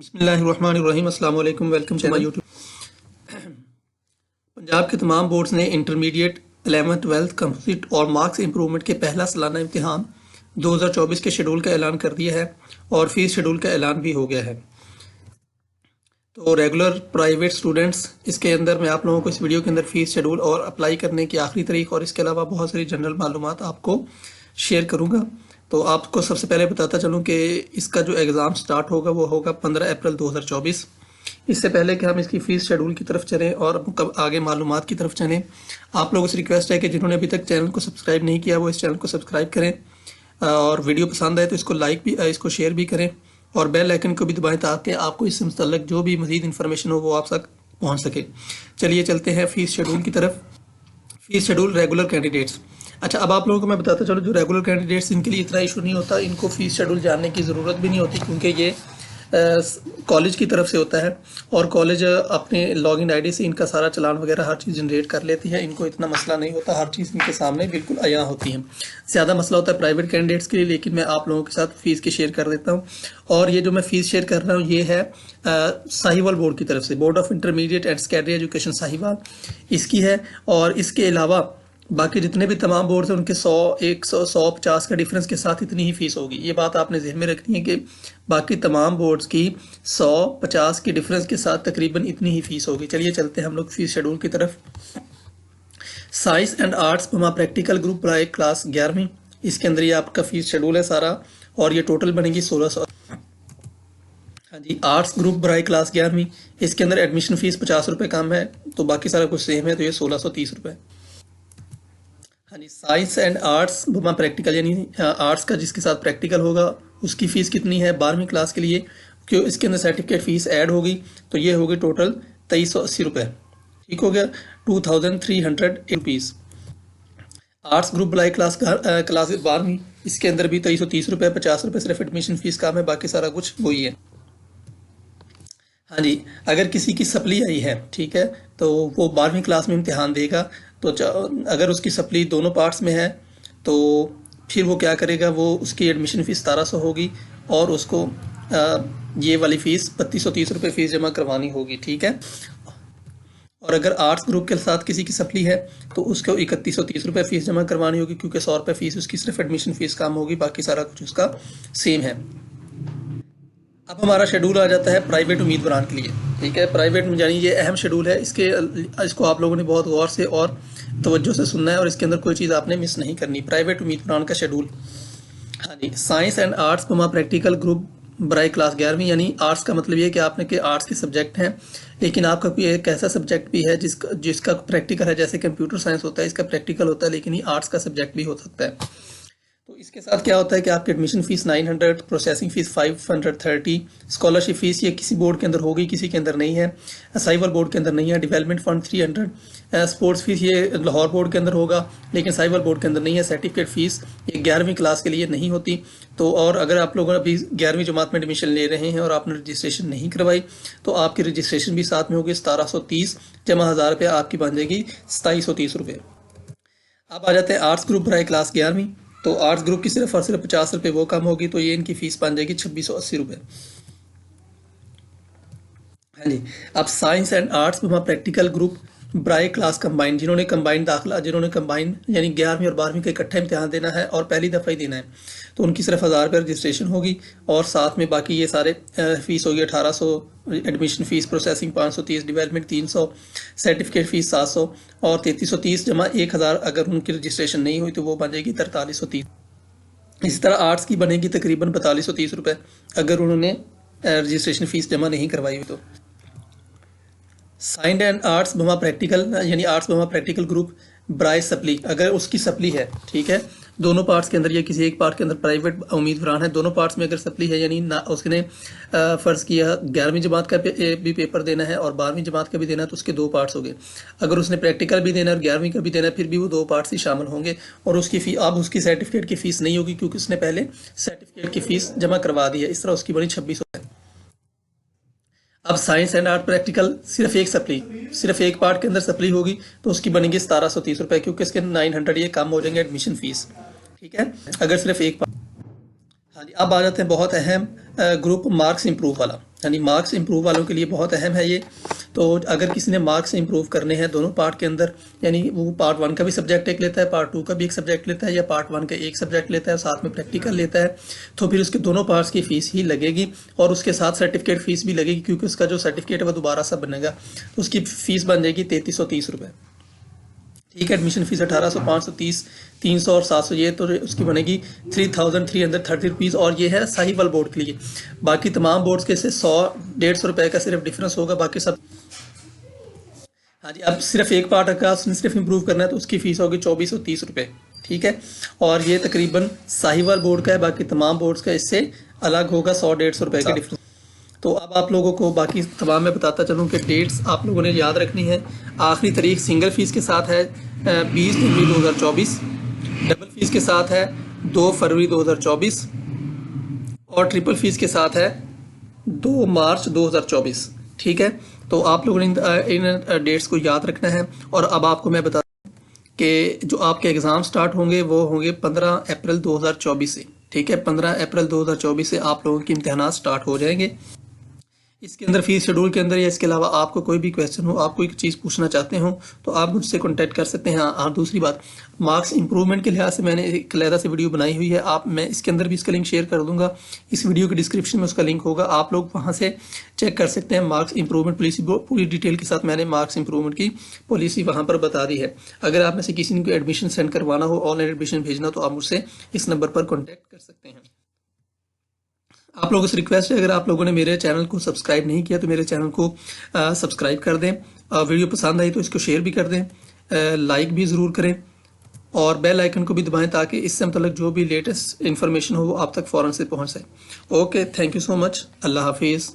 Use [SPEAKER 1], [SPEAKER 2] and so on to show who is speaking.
[SPEAKER 1] बिस्मिल्लाहिर्रहमानिर्रहीम अस्सलाम वालेकुम welcome to my YouTube. Punjab के तमाम बोर्ड्स ने इंटरमीडिएट 11th 12th कंपोजिट और मार्क्स इंप्रूवमेंट के पहला सालाना इम्तिहान 2024 के शेड्यूल का ऐलान कर दिया है और फीस शेड्यूल का ऐलान भी हो गया है। तो रेगुलर प्राइवेट स्टूडेंट्स, इसके अंदर मैं आप लोगों को इस वीडियो के अंदर फीस शेड्यूल और अप्लाई करने की आखिरी तारीख और इसके अलावा बहुत सारी जनरल मालूमात आपको शेयर करूंगा। तो आपको सबसे पहले बताता चलूं कि इसका जो एग्ज़ाम स्टार्ट होगा वो होगा 15 अप्रैल 2024। इससे पहले कि हम इसकी फ़ीस शेड्यूल की तरफ चलें और कब आगे मालूमात की तरफ चलें, आप लोगों से रिक्वेस्ट है कि जिन्होंने अभी तक चैनल को सब्सक्राइब नहीं किया वो इस चैनल को सब्सक्राइब करें और वीडियो पसंद आए तो इसको लाइक भी इसको शेयर भी करें और बेल आइकन को भी दबाएं ताकि आपको इससे मुतल्लिक जो भी मज़ीद इन्फॉर्मेशन हो वो आप तक पहुँच सके। चलिए चलते हैं फ़ीस शेड्यूल की तरफ। Fees schedule regular candidates. अच्छा, अब आप लोगों को मैं बताता चलूँ, जो रेगुलर कैंडिडेट्स इनके लिए इतना इशू नहीं होता, इनको फ़ीस शेड्यूल जानने की ज़रूरत भी नहीं होती क्योंकि ये कॉलेज की तरफ से होता है और कॉलेज अपने लॉगिन आईडी से इनका सारा चलान वगैरह हर चीज़ जनरेट कर लेती है। इनको इतना मसला नहीं होता, हर चीज़ इनके सामने बिल्कुल आया होती है। ज़्यादा मसला होता है प्राइवेट कैंडिडेट्स के लिए, लेकिन मैं आप लोगों के साथ फ़ीस की शेयर कर देता हूँ। और ये जो मैं फ़ीस शेयर कर रहा हूँ ये है साहिवाल बोर्ड की तरफ से, board of intermediate and secondary education Sahiwal इसकी है। और इसके अलावा बाकी जितने भी तमाम बोर्ड्स हैं उनके 100, 100, 150 का डिफरेंस के साथ इतनी ही फीस होगी। ये बात आपने जहन में रखनी है कि बाकी तमाम बोर्ड्स की 100-50 के डिफरेंस के साथ तकरीबन इतनी ही फीस होगी। चलिए चलते हैं हम लोग फीस शेड्यूल की तरफ। साइंस एंड आर्ट्स बमा प्रैक्टिकल ग्रुप बराए क्लास 11वीं, इसके अंदर ये आपका फीस शेड्यूल है सारा और ये टोटल बनेगी 1600। हाँ जी, आर्ट्स ग्रुप बराए क्लास 11वीं, इसके अंदर एडमिशन फ़ीस 50 रुपये कम है, तो बाकी सारा कुछ सेम है, तो ये 1630 रुपये। हाँ जी, साइंस एंड आर्ट्स बमा प्रैक्टिकल यानी आर्ट्स का जिसके साथ प्रैक्टिकल होगा उसकी फ़ीस कितनी है 12वीं क्लास के लिए, क्यों इसके अंदर सर्टिफिकेट फ़ीस ऐड होगी, तो ये होगी टोटल 2380 रुपये। ठीक हो गया, 2300 रुपीज़। आर्ट्स ग्रुप बलाई क्लास 12वीं, इसके अंदर भी 2330 रुपये, 50 रुपये सिर्फ एडमिशन फ़ीस कम है, बाकी सारा कुछ वही है। हाँ जी, अगर किसी की सप्ली आई है, ठीक है, तो वो 12वीं क्लास में इम्तिहान देगा, तो अगर उसकी सप्ली दोनों पार्ट्स में है तो फिर वो क्या करेगा, वो उसकी एडमिशन फ़ीस 1700 होगी और उसको ये वाली फ़ीस 3230 रुपये फ़ीस जमा करवानी होगी। ठीक है, और अगर आर्ट्स ग्रुप के साथ किसी की सप्ली है तो उसको 3130 रुपये फ़ीस जमा करवानी होगी क्योंकि 100 रुपये फ़ीस उसकी सिर्फ एडमिशन फ़ीस कम होगी, बाकी सारा कुछ उसका सेम है। अब हमारा शेड्यूल आ जाता है प्राइवेट उम्मीदवार के लिए। ठीक है, प्राइवेट में यानी ये अहम शेड्यूल है, इसको आप लोगों ने बहुत गौर से और तवज्जो से सुनना है और इसके अंदर कोई चीज़ आपने मिस नहीं करनी। प्राइवेट उम्मीदवार का शेड्यूल। हाँ जी, साइंस एंड आर्ट्स बमा प्रैक्टिकल ग्रुप बराए क्लास 11वीं, यानी आर्ट्स का मतलब ये है कि आपने के आर्ट्स के सब्जेक्ट हैं, लेकिन आपका कोई एक ऐसा सब्जेक्ट भी है जिसका प्रैक्टिकल है, जैसे कंप्यूटर साइंस होता है, इसका प्रैक्टिकल होता है, लेकिन ये आर्ट्स का सब्जेक्ट भी हो सकता है। तो इसके साथ क्या होता है कि आपकी admission fees 900, processing fees 530, scholarship fees ये किसी बोर्ड के अंदर होगी, किसी के अंदर नहीं है, साहिवाल बोर्ड के अंदर नहीं है, डेवलपमेंट फ़ंड 300, स्पोर्ट्स फ़ीस ये लाहौर बोर्ड के अंदर होगा लेकिन साहिवाल बोर्ड के अंदर नहीं है, सर्टिफिकेट फ़ीस ये 11वीं क्लास के लिए नहीं होती। तो और अगर आप लोग अभी 11वीं जमात में एडमिशन ले रहे हैं और आपने रजिस्ट्रेशन नहीं करवाई तो आपकी रजिस्ट्रेशन भी साथ में होगी, 1730 जमा 1000 रुपये आपकी बन जाएगी 2730 रुपये। अब आ जाते हैं आर्ट्स ग्रुप बराए क्लास 11वीं, तो आर्ट्स ग्रुप की सिर्फ और सिर्फ 50 रुपये वो कम होगी, तो ये इनकी फ़ीस बन जाएगी 2680 रुपये। हाँ जी, अब साइंस एंड आर्ट्स बमा प्रैक्टिकल ग्रुप ब्राई क्लास कंबाइन, जिन्होंने कंबाइन यानी 11वीं और 12वीं का इकट्ठा इम्तिहान देना है और पहली दफ़ा ही देना है, तो उनकी सिर्फ 1000 रुपये रजिस्ट्रेशन होगी और साथ में बाकी ये सारे फ़ीस होगी 1800, admission fees, processing 530, development 300, certificate fees 700 और 3330 जमा 1000 अगर उनकी रजिस्ट्रेशन नहीं हुई तो वो बन जाएगी 4330। इसी तरह आर्ट्स की बनेगी तकरीबन 4230 रुपये अगर उन्होंने रजिस्ट्रेशन फ़ीस जमा नहीं करवाई हुई तो। साइंस एंड आर्ट्स बमा प्रैक्टिकल यानी आर्ट्स बमा प्रैक्टिकल ग्रुप ब्राइस सप्ली, अगर उसकी सप्ली है, ठीक है, दोनों पार्ट्स के अंदर या किसी एक पार्ट के अंदर प्राइवेट उम्मीदवार है, दोनों पार्ट्स में अगर सप्ली है यानी ना उसने फ़र्ज़ किया 11वीं जमात का भी पेपर देना है और 12वीं जमात का भी देना है तो उसके दो पार्ट्स हो गए। अगर उसने प्रैक्टिकल भी देना है और 11वीं का भी देना है फिर भी वो दो पार्ट्स ही शामिल होंगे और उसकी फ़ी अब उसकी सर्टिफिकेट की फ़ीस नहीं होगी क्योंकि उसने पहले सर्टिफिकेट की फ़ीस जमा करवा दी है। इस तरह उसकी बनी 2600। अब साइंस एंड आर्ट प्रैक्टिकल सिर्फ एक पार्ट के अंदर सप्ली होगी तो उसकी बनेगी 1730 रुपये क्योंकि इसके 900 ये कम हो जाएंगे एडमिशन फ़ीस। ठीक है, अगर सिर्फ एक पार्ट। हाँ जी, अब आ जाते हैं बहुत अहम ग्रुप मार्क्स इंप्रूव वाला। यानी मार्क्स इंप्रूव वालों के लिए बहुत अहम है ये। तो अगर किसी ने मार्क्स इंप्रूव करने हैं दोनों पार्ट के अंदर, यानी वो पार्ट 1 का भी सब्जेक्ट एक लेता है, पार्ट 2 का भी एक सब्जेक्ट लेता है, या पार्ट 1 का एक सब्जेक्ट लेता है साथ में प्रैक्टिकल लेता है, तो फिर उसके दोनों पार्ट्स की फ़ीस ही लगेगी और उसके साथ सर्टिफिकेट फ़ीस भी लगेगी, क्योंकि उसका जो सर्टिफिकेट है वो दोबारा सा बनेगा, तो उसकी फ़ीस बन जाएगी 3330 रुपये। ठीक है, एडमिशन फीस 1800, 530, 300 और 700, ये तो उसकी बनेगी 3330 रुपीज़, और ये है साहिवाल बोर्ड के लिए। बाकी तमाम बोर्ड्स के से 100-150 रुपये का सिर्फ डिफरेंस होगा, बाकी सब। हाँ जी, अब सिर्फ एक पार्ट का उसने सिर्फ इम्प्रूव करना है तो उसकी फ़ीस होगी 2430 रुपये। ठीक है, और ये तकरीबन साहिवाल बोर्ड का है, बाकी तमाम बोर्ड्स का इससे अलग होगा 100-150 रुपये का डिफरेंस। तो अब आप लोगों को बाकी तमाम मैं बताता चलूँ कि डेट्स आप लोगों ने याद रखनी है। आखिरी तारीख सिंगल फ़ीस के साथ है 20 जनवरी 2024, डबल फ़ीस के साथ है 2 फरवरी 2024 और ट्रिपल फ़ीस के साथ है 2 मार्च 2024। ठीक है, तो आप लोगों ने इन डेट्स को याद रखना है। और अब आपको मैं बता कि जो आपके एग्ज़ाम स्टार्ट होंगे वो होंगे 15 अप्रैल 2024 से। ठीक है, 15 अप्रैल 2024 से आप लोगों के इम्तहानात स्टार्ट हो जाएंगे। इसके अंदर फीस शेड्यूल के अंदर या इसके अलावा आपको कोई भी क्वेश्चन हो, आप कोई चीज़ पूछना चाहते हो तो आप मुझसे कांटेक्ट कर सकते हैं। हाँ, दूसरी बात, मार्क्स इंप्रूवमेंट के लिहाज से मैंने एक अलग से वीडियो बनाई हुई है, मैं इसके अंदर भी इसका लिंक शेयर कर दूंगा। इस वीडियो के डिस्क्रिप्शन में उसका लिंक होगा, आप लोग वहाँ से चेक कर सकते हैं। मार्क्स इंप्रूवमेंट पॉलिसी पूरी डिटेल के साथ मैंने मार्क्स इंप्रूवमेंट की पॉलिसी वहाँ पर बता दी है। अगर आप में से किसी ने एडमिशन सेंड करवाना हो, ऑनलाइन एडमिशन भेजना, तो आप मुझसे इस नंबर पर कॉन्टैक्ट कर सकते हैं। आप लोगों से रिक्वेस्ट है, अगर आप लोगों ने मेरे चैनल को सब्सक्राइब नहीं किया तो मेरे चैनल को सब्सक्राइब कर दें। वीडियो पसंद आई तो इसको शेयर भी कर दें, लाइक भी ज़रूर करें और बेल आइकन को भी दबाएं ताकि इससे मतलब जो भी लेटेस्ट इन्फॉर्मेशन हो वो आप तक फ़ौरन से पहुंच जाए। Okay, thank you so much. अल्लाह हाफिज़।